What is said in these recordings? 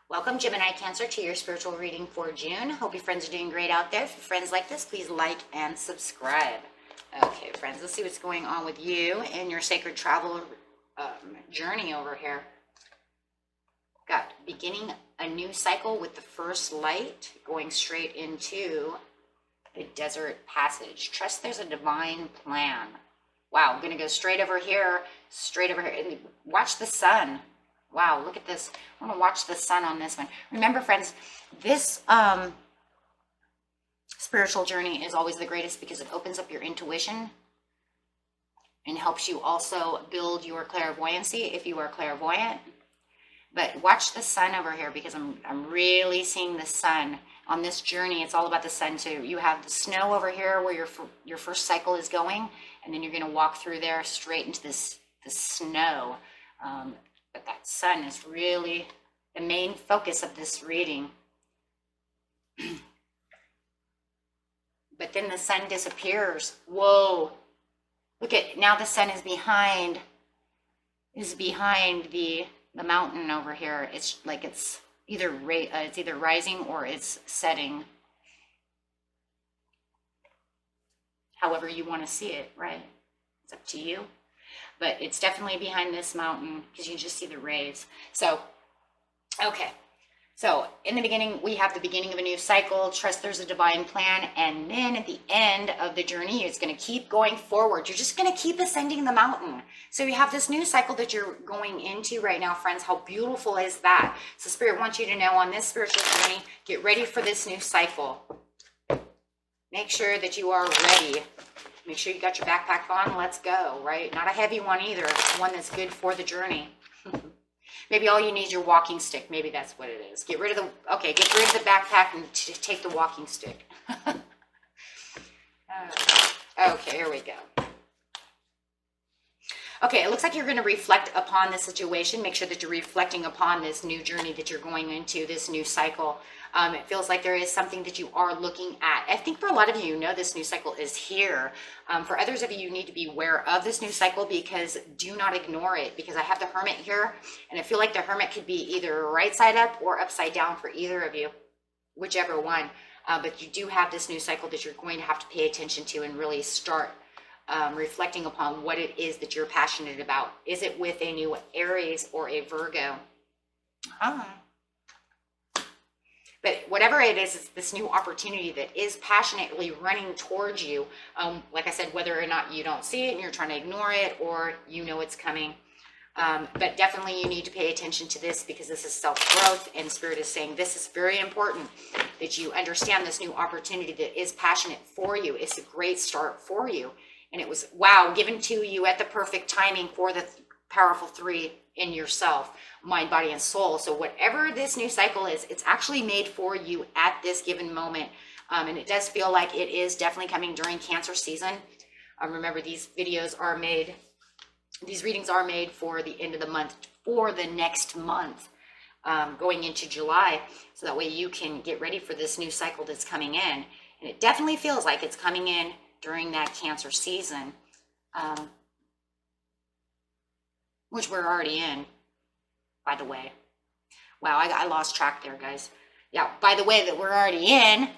Welcome, Gemini Cancer, to your spiritual reading for June. Hope your friends are doing great out there. If your friends like this, please like and subscribe. Okay, friends, let's see what's going on with you in your sacred travel journey over here. Got beginning a new cycle with the first light, going straight into the desert passage. Trust there's a divine plan. Wow, I'm going to go straight over here, and watch the sun. Wow, look at this. I want to watch the sun on this one. Remember, friends, this spiritual journey is always the greatest because it opens up your intuition and helps you also build your clairvoyancy if you are clairvoyant. But watch the sun over here because I'm really seeing the sun on this journey. It's all about the sun too. You have the snow over here where your first cycle is going, and then you're going to walk through there straight into the snow. But that sun is really the main focus of this reading. But then the sun disappears. Whoa. Look at, now the sun is behind the mountain over here. It's like it's either rising or it's setting. However you want to see it, right? It's up to you. But it's definitely behind this mountain because you just see the rays. So, okay. So in the beginning, we have the beginning of a new cycle. Trust there's a divine plan. And then at the end of the journey, it's going to keep going forward. You're just going to keep ascending the mountain. So you have this new cycle that you're going into right now, friends. How beautiful is that? So Spirit wants you to know on this spiritual journey, get ready for this new cycle. Make sure that you are ready. Make sure you got your backpack on. Let's go, right? Not a heavy one either. One that's good for the journey. Maybe all you need is your walking stick. Maybe that's what it is. Get rid of the backpack and take the walking stick. Okay, here we go. Okay, it looks like you're going to reflect upon the situation. Make sure that you're reflecting upon this new journey that you're going into, this new cycle. It feels like there is something that you are looking at. I think for a lot of you, this new cycle is here. For others of you, you need to be aware of this new cycle because do not ignore it, because I have the Hermit here, and I feel like the Hermit could be either right side up or upside down for either of you, whichever one. But you do have this new cycle that you're going to have to pay attention to and really start reflecting upon what it is that you're passionate about. Is it with a new Aries or a Virgo? But whatever it is, it's this new opportunity that is passionately running towards you. Like I said, whether or not you don't see it and you're trying to ignore it, or you know it's coming. But definitely you need to pay attention to this because this is self-growth, and Spirit is saying this is very important that you understand this new opportunity that is passionate for you. It's a great start for you. And it was, wow, given to you at the perfect timing for the powerful three in yourself, mind, body, and soul. So whatever this new cycle is, it's actually made for you at this given moment. And it does feel like it is definitely coming during Cancer season. Remember, these readings are made for the end of the month, for the next month, going into July. So that way you can get ready for this new cycle that's coming in. And it definitely feels like it's coming in during that Cancer season. Which we're already in, by the way. Wow, I lost track there, guys. Yeah, by the way, that we're already in.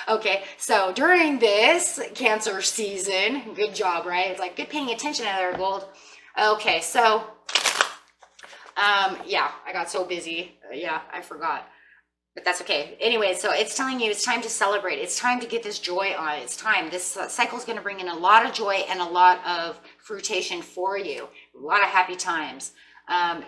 Okay, so during this Cancer season, good job, right? It's like good paying attention there, Gold. Okay, so, yeah, I got so busy. Yeah, I forgot. But that's okay. Anyway, so it's telling you it's time to celebrate. It's time to get this joy on. It's time. This cycle is going to bring in a lot of joy and a lot of fruition for you. A lot of happy times.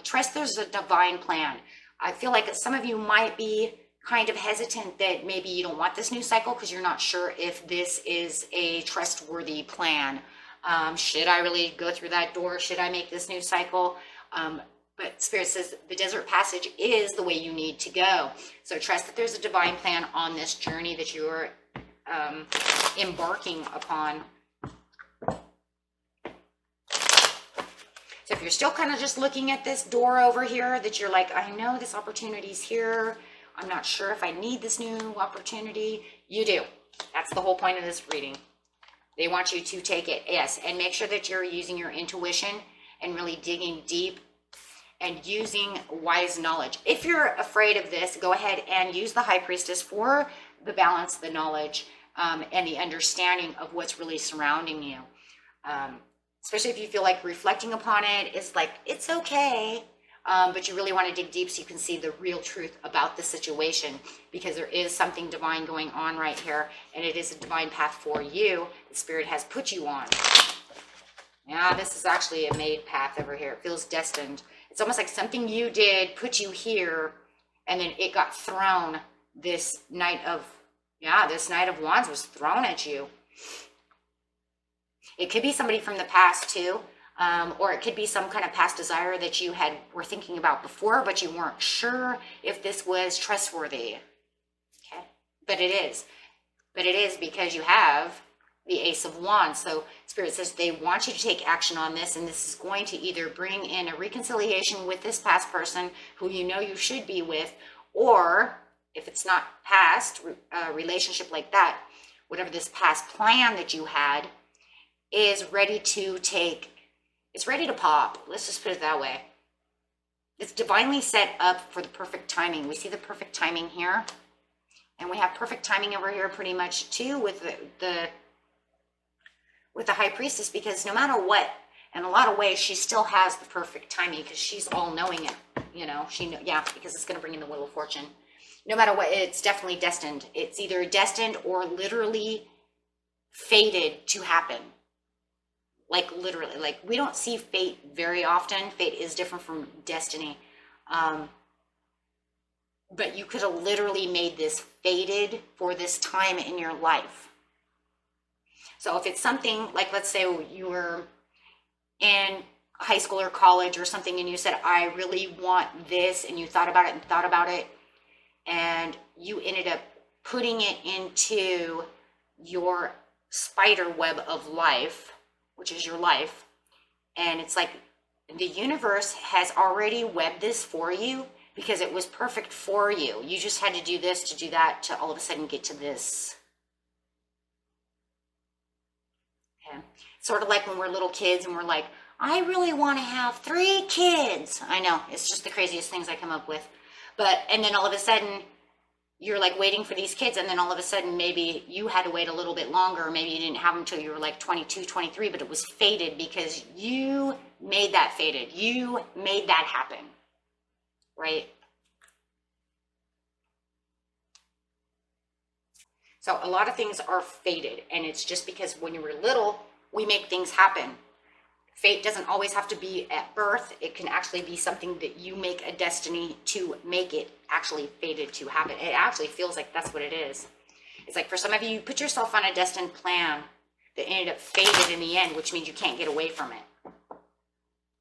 Trust there's a divine plan. I feel like some of you might be kind of hesitant that maybe you don't want this new cycle because you're not sure if this is a trustworthy plan. Should I really go through that door? Should I make this new cycle? But Spirit says the desert passage is the way you need to go. So trust that there's a divine plan on this journey that you're embarking upon. So if you're still kind of just looking at this door over here that you're like, I know this opportunity's here. I'm not sure if I need this new opportunity. You do. That's the whole point of this reading. They want you to take it, yes, and make sure that you're using your intuition and really digging deep and using wise knowledge. If you're afraid of this, go ahead and use the High Priestess for the balance, the knowledge, and the understanding of what's really surrounding you. Especially if you feel like reflecting upon it is like, it's okay. But you really want to dig deep so you can see the real truth about the situation, because there is something divine going on right here, and it is a divine path for you. The Spirit has put you on. Yeah, this is actually a made path over here. It feels destined. It's almost like something you did put you here, and then it got thrown. This Knight of Wands was thrown at you. It could be somebody from the past too. Or it could be some kind of past desire that you were thinking about before, but you weren't sure if this was trustworthy. Okay, but it is. But it is because you have the Ace of Wands. So Spirit says they want you to take action on this, and this is going to either bring in a reconciliation with this past person who you know you should be with, or if it's not past relationship like that, whatever this past plan that you had is ready to take. It's ready to pop. Let's just put it that way. It's divinely set up for the perfect timing. We see the perfect timing here. And we have perfect timing over here pretty much too with the High Priestess, because no matter what, in a lot of ways, she still has the perfect timing because she's all knowing it. You know, because it's going to bring in the Wheel of Fortune. No matter what, it's definitely destined. It's either destined or literally fated to happen. Like literally, like we don't see fate very often. Fate is different from destiny. But you could have literally made this fated for this time in your life. So if it's something like, let's say you were in high school or college or something and you said, I really want this, and you thought about it and you ended up putting it into your spider web of life, which is your life. And it's like the universe has already webbed this for you because it was perfect for you. You just had to do this to do that to all of a sudden get to this. Okay. Sort of like when we're little kids and we're like, I really want to have 3 kids. I know, it's just the craziest things I come up with. And then all of a sudden, you're like waiting for these kids, and then all of a sudden maybe you had to wait a little bit longer, maybe you didn't have them until you were like 22, 23, but it was fated because you made that fated. You made that happen, right? So a lot of things are fated, and it's just because when you were little, we make things happen. Fate doesn't always have to be at birth. It can actually be something that you make a destiny to make it actually fated to happen. It actually feels like that's what it is. It's like for some of you, you put yourself on a destined plan that ended up fated in the end, which means you can't get away from it.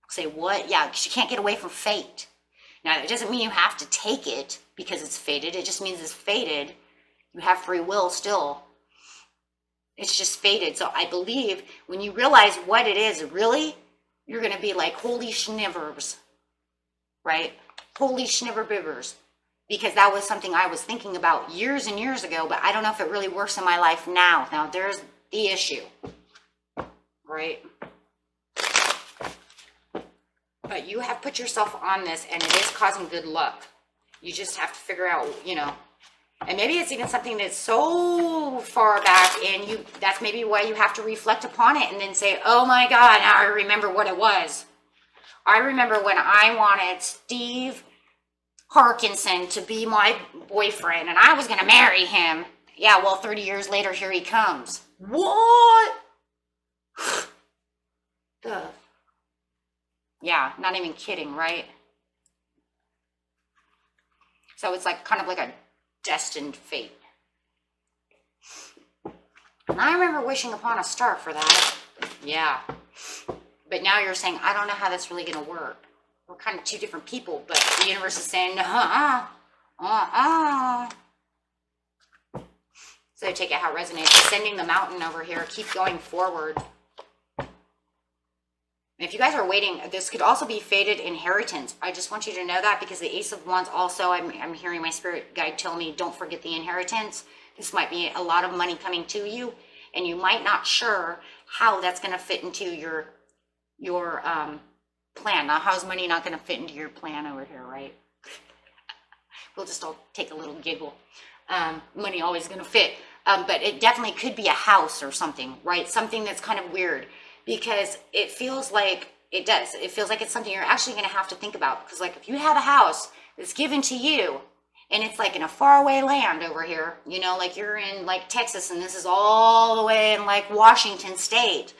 Say, what? Yeah, because you can't get away from fate. Now, it doesn't mean you have to take it because it's fated. It just means it's fated. You have free will still. It's just fated. So I believe when you realize what it is, really, you're going to be like, holy schnivers, right? Holy schniverbibbers. Because that was something I was thinking about years and years ago, but I don't know if it really works in my life now. Now, there's the issue, right? But you have put yourself on this, and it is causing good luck. You just have to figure out, and maybe it's even something that's so far back, and that's maybe why you have to reflect upon it and then say, oh my God, now I remember what it was. I remember when I wanted Steve Parkinson to be my boyfriend, and I was going to marry him. Yeah, well, 30 years later, here he comes. What? Yeah, not even kidding, right? So it's like kind of like a destined fate. And I remember wishing upon a star for that. Yeah. But now you're saying, I don't know how that's really going to work. We're kind of two different people, but the universe is saying, So take it how it resonates. Sending the mountain over here. Keep going forward. And if you guys are waiting, this could also be fated inheritance. I just want you to know that, because the Ace of Wands also, I'm hearing my spirit guide tell me, don't forget the inheritance. This might be a lot of money coming to you, and you might not sure how that's going to fit into your plan. Now, how's money not going to fit into your plan over here, right? We'll just all take a little giggle. Money always going to fit. But it definitely could be a house or something, right? Something that's kind of weird, because it feels like it does. It feels like it's something you're actually going to have to think about. Because like if you have a house that's given to you and it's like in a faraway land over here, you know, like you're in like Texas and this is all the way in like Washington State.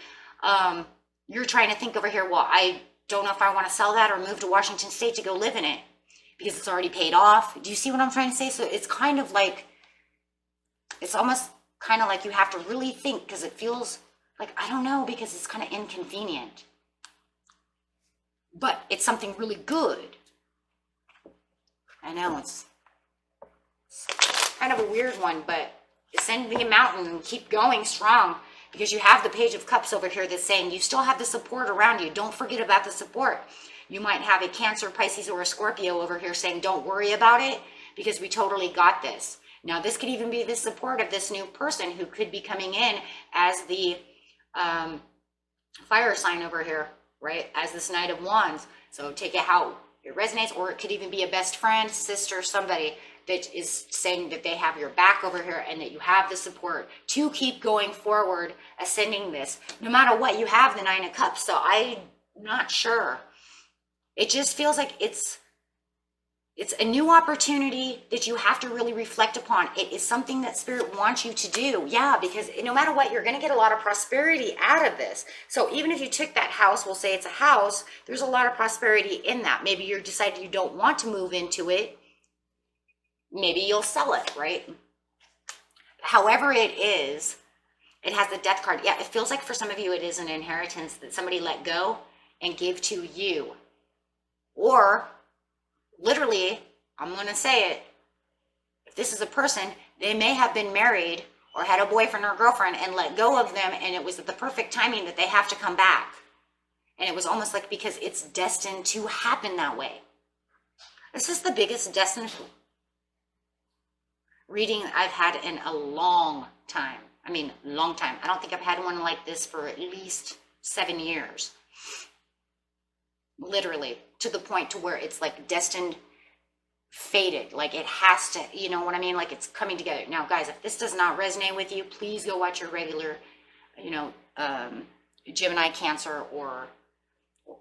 You're trying to think over here, well, I don't know if I want to sell that or move to Washington State to go live in it because it's already paid off. Do you see what I'm trying to say? So it's kind of like, it's almost kind of like you have to really think, because it feels like, I don't know, because it's kind of inconvenient. But it's something really good. I know it's kind of a weird one, but ascend the mountain and keep going strong, because you have the Page of Cups over here that's saying you still have the support around you. Don't forget about the support. You might have a Cancer, Pisces, or a Scorpio over here saying, don't worry about it because we totally got this. Now, this could even be the support of this new person who could be coming in as the fire sign over here, right? As this Knight of Wands. So take it how it resonates, or it could even be a best friend, sister, somebody that is saying that they have your back over here and that you have the support to keep going forward, ascending this. No matter what, you have the Nine of Cups. So I'm not sure. It just feels like it's a new opportunity that you have to really reflect upon. It is something that Spirit wants you to do. Yeah, because no matter what, you're going to get a lot of prosperity out of this. So even if you took that house, we'll say it's a house, there's a lot of prosperity in that. Maybe you decided you don't want to move into it. Maybe you'll sell it, right? However it is, it has the Death card. Yeah, it feels like for some of you, it is an inheritance that somebody let go and give to you. Or literally, I'm going to say it, if this is a person, they may have been married or had a boyfriend or girlfriend and let go of them, and it was at the perfect timing that they have to come back. And it was almost like because it's destined to happen that way. This is the biggest destined reading I've had in a long time. I mean, long time. I don't think I've had one like this for at least 7 years. Literally, to the point to where it's like destined, fated. Like it has to, you know what I mean? Like it's coming together. Now, guys, if this does not resonate with you, please go watch your regular, you know, Gemini, Cancer, or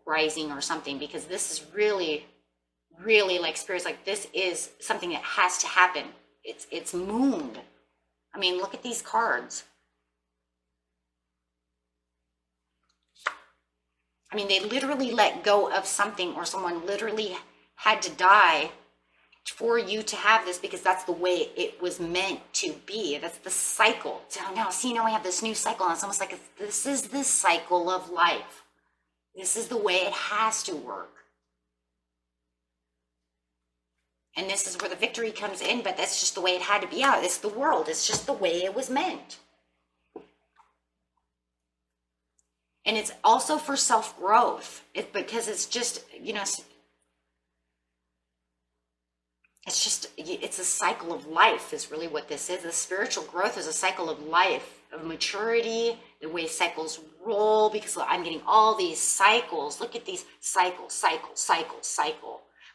rising or something, because this is really, really like Spirit's like, this is something that has to happen. It's mooned. I mean, look at these cards. I mean, they literally let go of something, or someone literally had to die for you to have this, because that's the way it was meant to be. That's the cycle. So now, see, now we have this new cycle, and it's almost like this is the cycle of life. This is the way it has to work. And this is where the victory comes in, but that's just the way it had to be out. It's the world. It's just the way it was meant. And it's also for self-growth, because it's just, you know, it's a cycle of life is really what this is. The spiritual growth is a cycle of life, of maturity, the way cycles roll, because I'm getting all these cycles. Look at these cycle.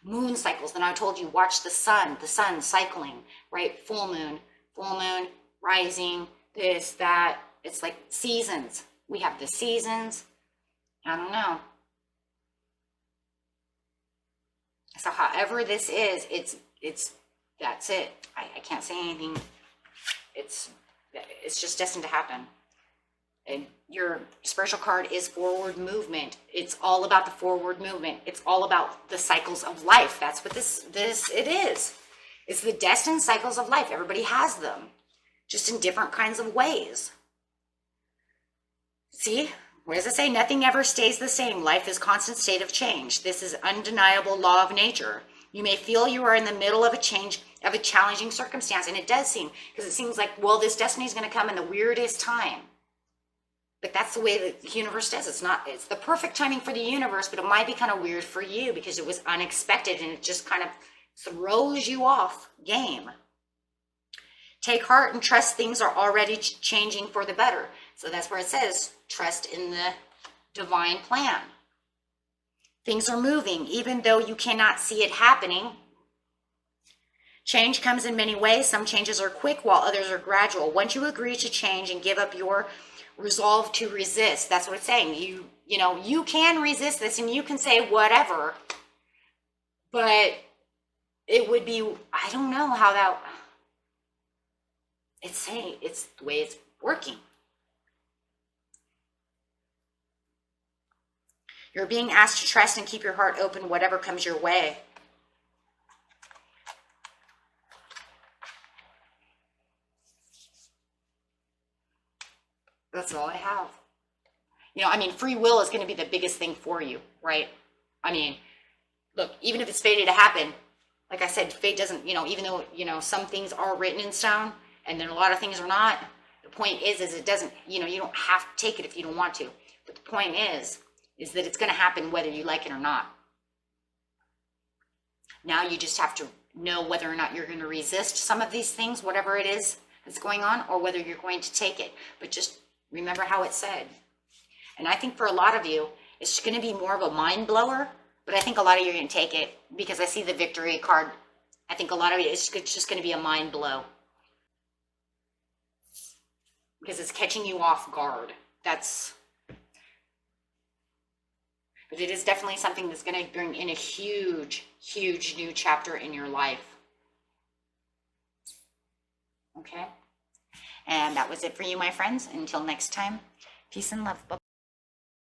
Moon cycles. Then I told you, watch the sun cycling, right? Full moon, rising, this, that. It's like seasons. We have the seasons. I don't know. So however this is, it's that's it. I can't say anything. It's just destined to happen. And your spiritual card is forward movement. It's all about the forward movement. It's all about the cycles of life. That's what this it is. It's the destined cycles of life. Everybody has them, just in different kinds of ways. See, what does it say? Nothing ever stays the same. Life is constant state of change. This is undeniable law of nature. You may feel you are in the middle of a challenging circumstance, and it does seem, because it seems like, well, this destiny is going to come in the weirdest time. But that's the way the universe does. It's the perfect timing for the universe, but it might be kind of weird for you because it was unexpected and it just kind of throws you off game. Take heart and trust things are already changing for the better. So that's where it says, trust in the divine plan. Things are moving, even though you cannot see it happening. Change comes in many ways. Some changes are quick while others are gradual. Once you agree to change and give up your resolve to resist, that's what it's saying. You know, you can resist this and you can say whatever, but it would be, I don't know how that, it's saying it's the way it's working. You're being asked to trust and keep your heart open, whatever comes your way. That's all I have. You know, I mean, free will is going to be the biggest thing for you, right? I mean, look, even if it's fated to happen, like I said, fate doesn't, you know, even though, you know, some things are written in stone and then a lot of things are not, the point is it doesn't, you know, you don't have to take it if you don't want to. But the point is that it's going to happen whether you like it or not. Now you just have to know whether or not you're going to resist some of these things, whatever it is that's going on, or whether you're going to take it. But just remember how it's said. And I think for a lot of you, it's going to be more of a mind blower, but I think a lot of you are going to take it because I see the victory card. I think a lot of you, it's just going to be a mind blow because it's catching you off guard. But it is definitely something that's going to bring in a huge, huge new chapter in your life. Okay? And that was it for you, my friends. Until next time, peace and love. Bye.